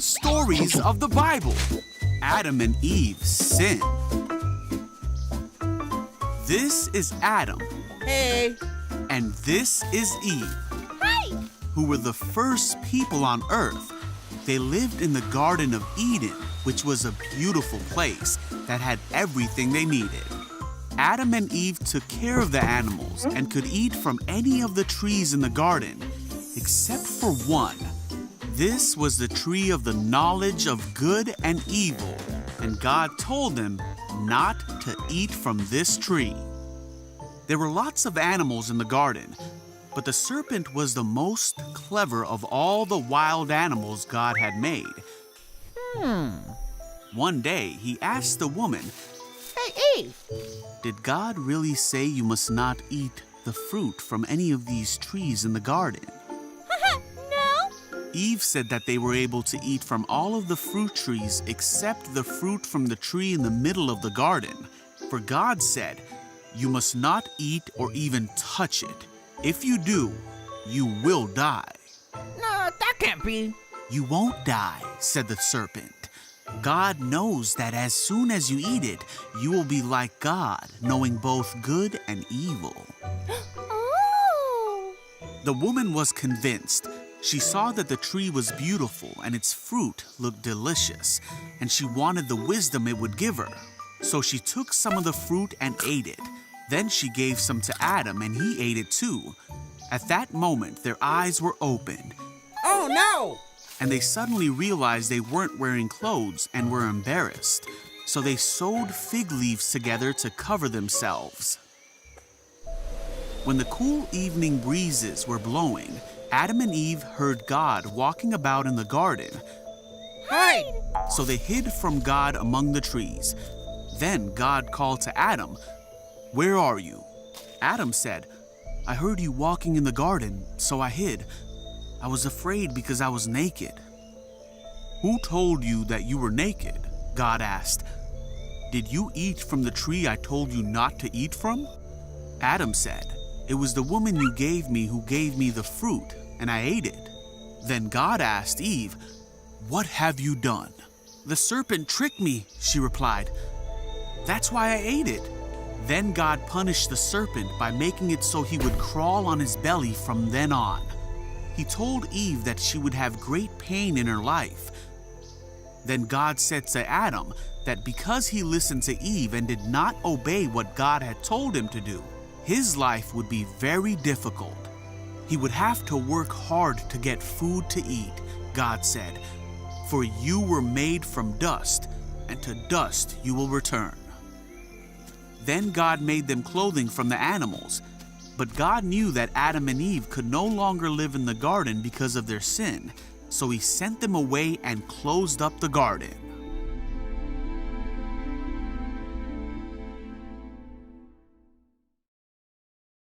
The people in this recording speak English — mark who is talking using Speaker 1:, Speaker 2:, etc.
Speaker 1: stories of the Bible. Adam and Eve sin. This is Adam.
Speaker 2: Hey.
Speaker 1: And this is Eve.
Speaker 3: Hi.
Speaker 1: Who were the first people on earth. They lived in the Garden of Eden, which was a beautiful place that had everything they needed. Adam and Eve took care of the animals and could eat from any of the trees in the garden, except for one. This was the tree of the knowledge of good and evil, and God told them not to eat from this tree. There were lots of animals in the garden, but the serpent was the most clever of all the wild animals God had made. One day, he asked the woman,
Speaker 2: Hey, Eve.
Speaker 1: "Did God really say you must not eat the fruit from any of these trees in the garden?"
Speaker 3: No.
Speaker 1: Eve said that they were able to eat from all of the fruit trees except the fruit from the tree in the middle of the garden. For God said, "You must not eat or even touch it. If you do, you will die."
Speaker 2: No, that can't be.
Speaker 1: "You won't die," said the serpent. "God knows that as soon as you eat it, you will be like God, knowing both good and evil."
Speaker 3: Oh.
Speaker 1: The woman was convinced. She saw that the tree was beautiful and its fruit looked delicious, and she wanted the wisdom it would give her. So she took some of the fruit and ate it. Then she gave some to Adam, and he ate it too. At that moment, their eyes were opened,
Speaker 2: Oh, no.
Speaker 1: and they suddenly realized they weren't wearing clothes and were embarrassed. So they sewed fig leaves together to cover themselves. When the cool evening breezes were blowing, Adam and Eve heard God walking about in the garden.
Speaker 2: Hide.
Speaker 1: So they hid from God among the trees. Then God called to Adam, "Where are you?" Adam said, "I heard you walking in the garden, so I hid. I was afraid because I was naked." "Who told you that you were naked?" God asked. "Did you eat from the tree I told you not to eat from?" Adam said, "It was the woman you gave me who gave me the fruit, and I ate it." Then God asked Eve, "What have you done?" "The serpent tricked me," she replied. "That's why I ate it." Then God punished the serpent by making it so he would crawl on his belly from then on. He told Eve that she would have great pain in her life. Then God said to Adam that because he listened to Eve and did not obey what God had told him to do, his life would be very difficult. He would have to work hard to get food to eat, God said, "For you were made from dust, and to dust you will return." Then God made them clothing from the animals. But God knew that Adam and Eve could no longer live in the garden because of their sin, so he sent them away and closed up the garden.